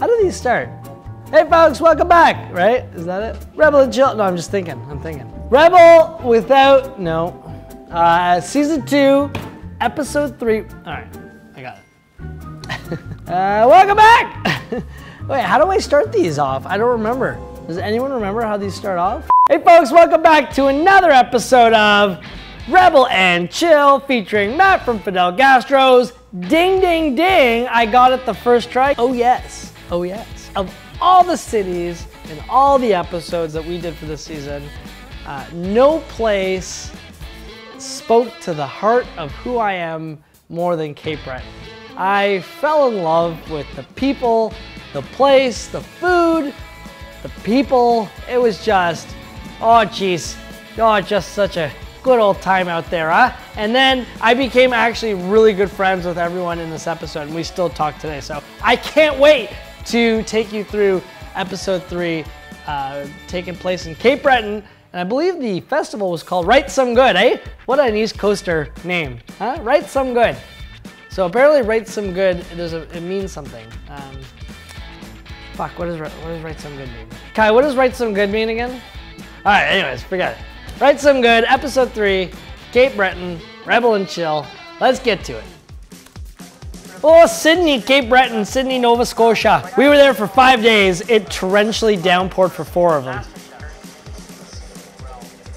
How do these start? Hey folks, welcome back, right? Is that it? Rebel and Chill. No, I'm thinking. Rebel without, no. Season 2, episode 3. All right, I got it. Welcome back. Wait, how do I start these off? I don't remember. Does anyone remember how these start off? Hey folks, welcome back to another episode of Rebel and Chill featuring Matt from Fidel Gastro's. Ding, ding, ding. I got it the first try. Oh yes. Oh yes. Of all the cities and all the episodes that we did for this season, no place spoke to the heart of who I am more than Cape Breton. I fell in love with the people, the place, the food, the people. It was just, oh geez, oh just such a good old time out there, huh? And then I became actually really good friends with everyone in this episode, and we still talk today. So I can't wait to take you through episode 3, taking place in Cape Breton. And I believe the festival was called Write Some Good, eh? What an East Coaster name, huh? Write Some Good. So apparently Write Some Good, it means something. Fuck, what does Write Some Good mean? Kai, what does Write Some Good mean again? All right, anyways, forget it. Write Some Good, episode 3, Cape Breton, Rebel and Chill. Let's get to it. Oh, Sydney, Cape Breton, Sydney, Nova Scotia. We were there for 5 days. It torrentially downpoured for 4 of them.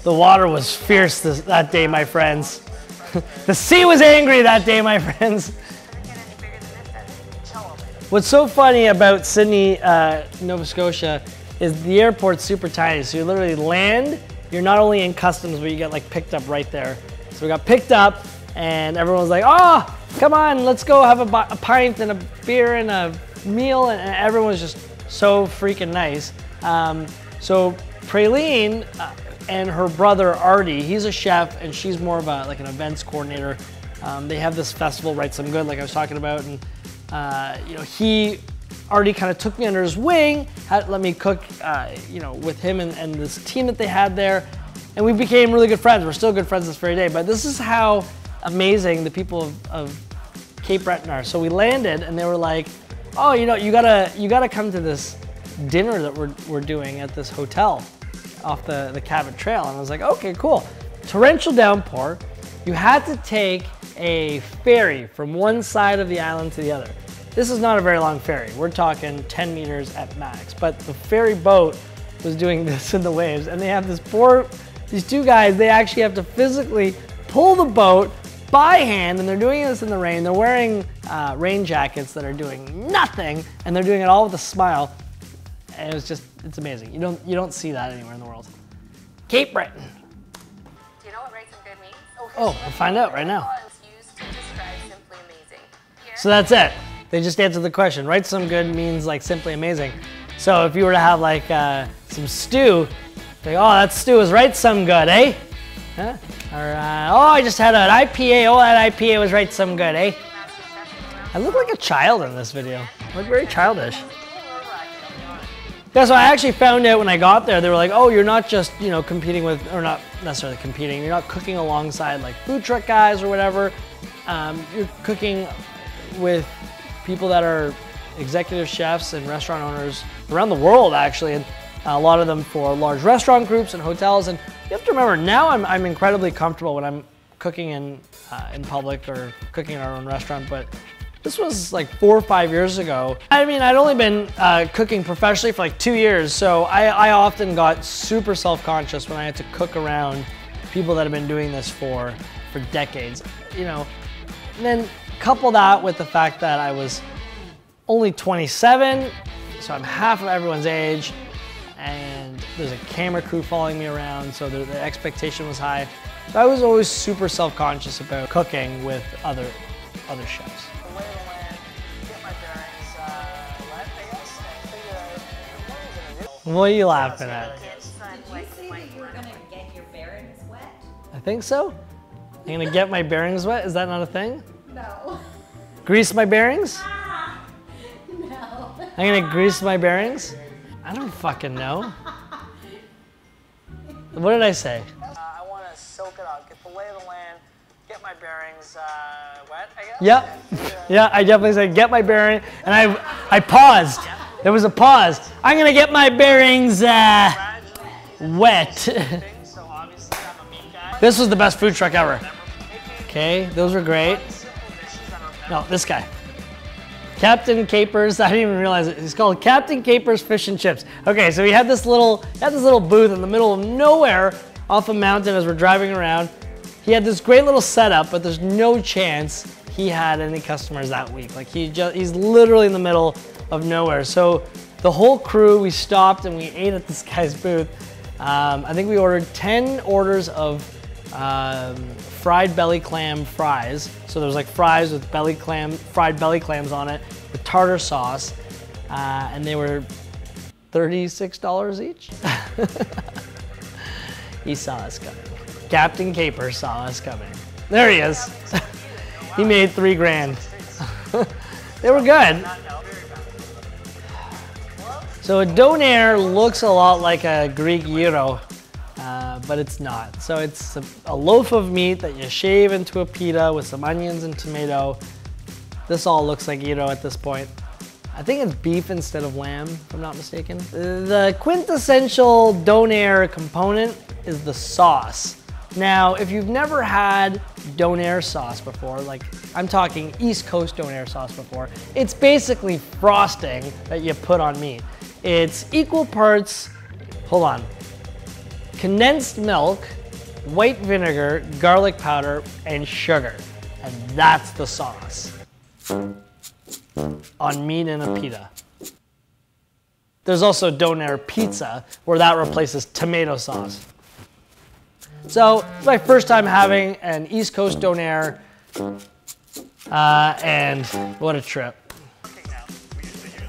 The water was fierce that day, my friends. The sea was angry that day, my friends. What's so funny about Sydney, Nova Scotia is the airport's super tiny. So you literally land, you're not only in customs, but you get like picked up right there. So we got picked up and everyone was like, oh, come on, let's go have a pint and a beer and a meal. And everyone was just so freaking nice. So Praline and her brother Artie, he's a chef and she's more of like an events coordinator. They have this festival, Write Some Good, like I was talking about, and you know, he already kind of took me under his wing, let me cook, you know, with him and this team that they had there, and we became really good friends. We're still good friends this very day. But this is how amazing the people of Cape Breton are. So we landed, and they were like, "Oh, you know, you gotta come to this dinner that we're doing at this hotel off the Cabot Trail." And I was like, "Okay, cool." Torrential downpour. You had to take a ferry from one side of the island to the other. This is not a very long ferry. We're talking 10 meters at max. But the ferry boat was doing this in the waves, and they have these 2 guys, they actually have to physically pull the boat by hand, and they're doing this in the rain. They're wearing rain jackets that are doing nothing, and they're doing it all with a smile. And it's amazing. You don't see that anywhere in the world. Cape Breton. Do you know what Write Some Good means? Oh, we'll find out right now. So that's it. They just answered the question. Write Some Good means like simply amazing. So if you were to have like some stew, like, oh, that stew is right some good, eh? Huh? Or oh, I just had an IPA. Oh, that IPA was right some good, eh? I look like a child in this video. I look very childish. Yeah, so I actually found out when I got there, they were like, oh, you're not just, you know, competing with, or not necessarily competing, you're not cooking alongside like food truck guys or whatever. You're cooking with people that are executive chefs and restaurant owners around the world, actually, and a lot of them for large restaurant groups and hotels. And you have to remember, now I'm incredibly comfortable when I'm cooking in public or cooking in our own restaurant, but this was like 4 or 5 years ago. I mean, I'd only been cooking professionally for like 2 years, so I often got super self-conscious when I had to cook around people that have been doing this for decades, you know. And then couple that with the fact that I was only 27, so I'm half of everyone's age, and there's a camera crew following me around, so the expectation was high. So I was always super self-conscious about cooking with other chefs. What are you laughing at? Did you say that you were going to get your bearings wet? I think so. I'm gonna get my bearings wet? Is that not a thing? No. Grease my bearings? No. I'm gonna grease my bearings? I don't fucking know. What did I say? I want to soak it up, get the lay of the land, get my bearings wet, I guess? Yep. Yeah, I definitely said get my bearing, and I paused. There was a pause. I'm gonna get my bearings wet. So obviously I'm a meat guy. This was the best food truck ever. Okay, those were great. No, this guy. Captain Capers, I didn't even realize it. It's called Captain Capers Fish and Chips. Okay, so we had this little booth in the middle of nowhere off a mountain as we're driving around. He had this great little setup, but there's no chance he had any customers that week. Like he's literally in the middle of nowhere. So the whole crew, we stopped and we ate at this guy's booth. I think we ordered 10 orders of fried belly clam fries. So there was like fries with fried belly clams on it with tartar sauce. And they were $36 each. He saw us coming. Captain Caper saw us coming. There he is. He made $3 grand. They were good. So a donair looks a lot like a Greek gyro, but it's not. So it's a loaf of meat that you shave into a pita with some onions and tomato. This all looks like gyro at this point. I think it's beef instead of lamb, if I'm not mistaken. The quintessential donair component is the sauce. Now, if you've never had donair sauce before, like I'm talking East Coast donair sauce before, it's basically frosting that you put on meat. It's equal parts, hold on, condensed milk, white vinegar, garlic powder, and sugar. And that's the sauce on meat in a pita. There's also donair pizza, where that replaces tomato sauce. So it's my first time having an East Coast donair, and what a trip.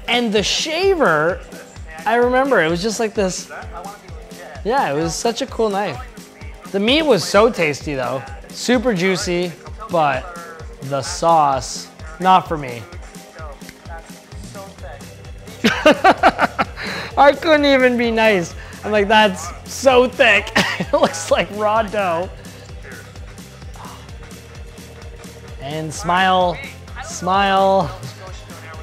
And the shaver, I remember, it was just like this, yeah, it was such a cool knife. The meat was so tasty though, super juicy, but the sauce, not for me. I couldn't even be nice. I'm like, that's so thick. It looks like raw dough. And smile, smile.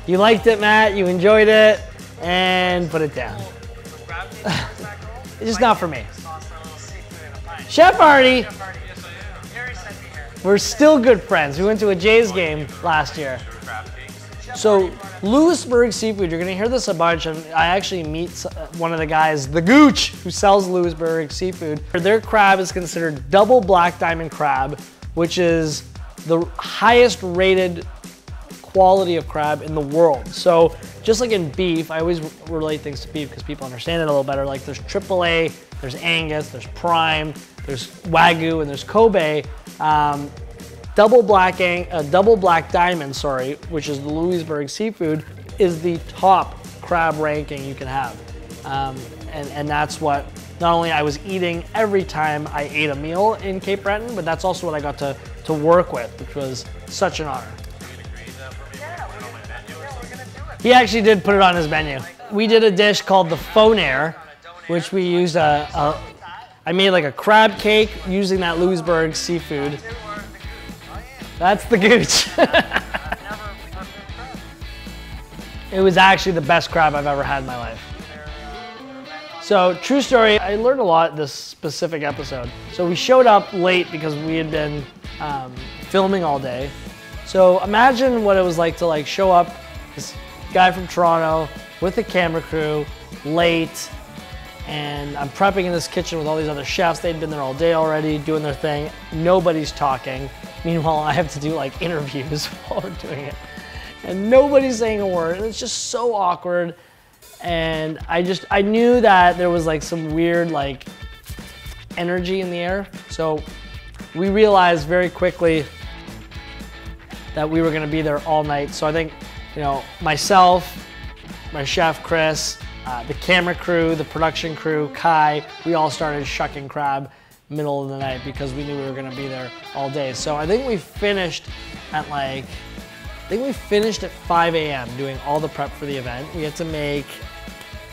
You liked it, Matt, you enjoyed it, and put it down. It's just not for me. Chef Artie, we're still good friends. We went to a Jays game last year. So Lewisburg Seafood, you're gonna hear this a bunch, and I actually meet one of the guys, the Gooch, who sells Lewisburg Seafood. Their crab is considered double black diamond crab, which is the highest rated quality of crab in the world. So just like in beef, I always relate things to beef because people understand it a little better. Like there's AAA, there's Angus, there's Prime, there's Wagyu, and there's Kobe. Double black diamond, which is the Lewisburg Seafood, is the top crab ranking you can have. And that's what not only I was eating every time I ate a meal in Cape Breton, but that's also what I got to work with, which was such an honor. He actually did put it on his menu. We did a dish called the Fonair, which we used I made like a crab cake using that Lewisburg Seafood. That's the Gooch. It was actually the best crab I've ever had in my life. So, true story, I learned a lot this specific episode. So we showed up late because we had been filming all day. So imagine what it was like to show up, this guy from Toronto with the camera crew, late, and I'm prepping in this kitchen with all these other chefs. They'd been there all day already, doing their thing. Nobody's talking. Meanwhile, I have to do interviews while we're doing it. And nobody's saying a word. And it's just so awkward. And I knew that there was some weird energy in the air. So we realized very quickly that we were gonna be there all night. So I think, myself, my chef, Chris, the camera crew, the production crew, Kai, we all started shucking crab middle of the night because we knew we were gonna be there all day. So I think we finished at 5 a.m. doing all the prep for the event. We had to make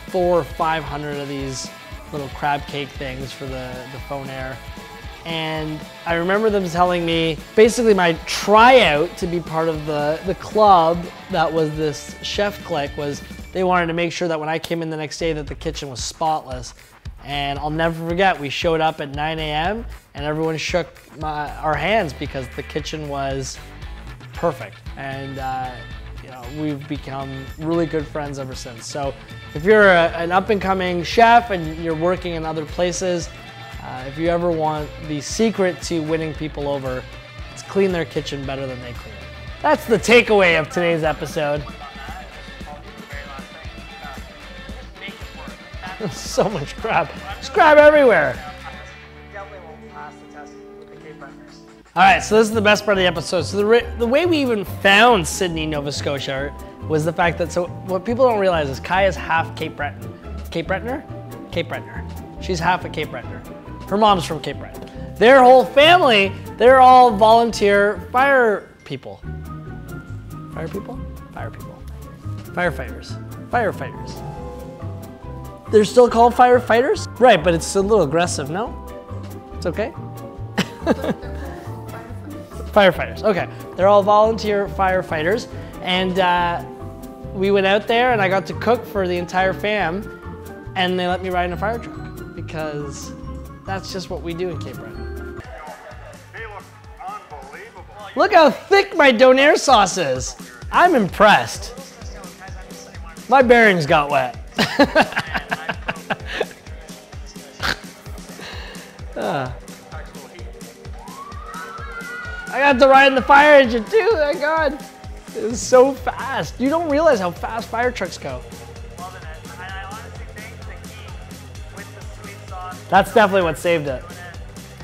400 or 500 of these little crab cake things for the Fonair. And I remember them telling me, basically my tryout to be part of the club that was this chef clique was, they wanted to make sure that when I came in the next day that the kitchen was spotless. And I'll never forget, we showed up at 9 a.m. and everyone shook our hands because the kitchen was perfect. And you know, we've become really good friends ever since. So if you're an up-and-coming chef and you're working in other places, if you ever want the secret to winning people over, it's clean their kitchen better than they clean it. That's the takeaway of today's episode. So much crab. There's crab everywhere. Definitely won't pass the test with the Cape Bretons. All right, so this is the best part of the episode. So the way we even found Sydney, Nova Scotia was the fact that, so what people don't realize is Kai is half Cape Breton. Cape Bretoner? Cape Bretoner. She's half a Cape Bretoner. Her mom's from Cape Breton. Their whole family, they're all volunteer fire people. Fire people? Fire people. Firefighters. Firefighters. They're still called firefighters? Right, but it's a little aggressive, no? It's okay? Firefighters, okay. They're all volunteer firefighters. And we went out there and I got to cook for the entire fam and they let me ride in a fire truck because that's just what we do in Cape Breton. They look unbelievable. Look how thick my donair sauce is. I'm impressed. My bearings got wet. I got to ride in the fire engine too, thank God. It was so fast. You don't realize how fast fire trucks go. Loving it. And I honestly think the heat with the sweet sauce. That's definitely what saved it.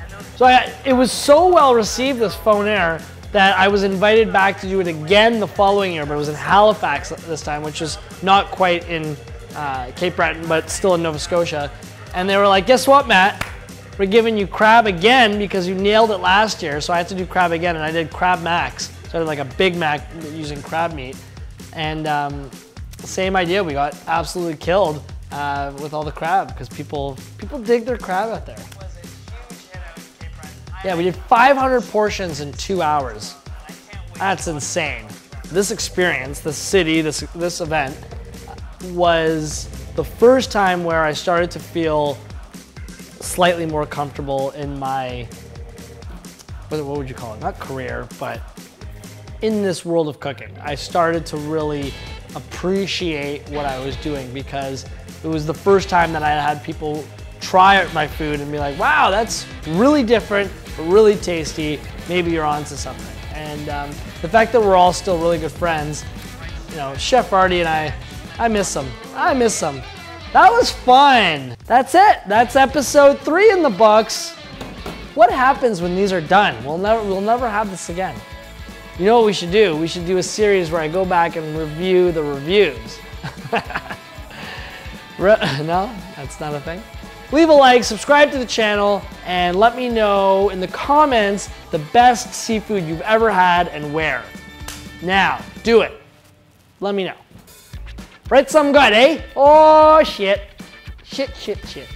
And those So it was so well received, this Faux Air, that I was invited back to do it again the following year, but it was in Halifax this time, which is not quite in Cape Breton, but still in Nova Scotia. And they were like, guess what, Matt? We're giving you crab again because you nailed it last year. So I had to do crab again, and I did crab max. So I did like a Big Mac using crab meat. And same idea, we got absolutely killed with all the crab because people dig their crab out there. was a huge hit out of Cape Breton. Yeah, we did 500 portions in 2 hours. I can't wait. That's insane. This experience, this city, this event was the first time where I started to feel slightly more comfortable in my, what would you call it? Not career, but in this world of cooking. I started to really appreciate what I was doing because it was the first time that I had people try my food and be like, wow, that's really different, really tasty. Maybe you're onto something. And the fact that we're all still really good friends, you know, Chef Artie and I miss him. I miss him. That was fun. That's it. That's episode 3 in the books. What happens when these are done? We'll never have this again. You know what we should do? We should do a series where I go back and review the reviews. No, that's not a thing. Leave a like, subscribe to the channel, and let me know in the comments the best seafood you've ever had and where. Now, do it. Let me know. Write something good, eh? Oh, shit. Shit, shit, shit.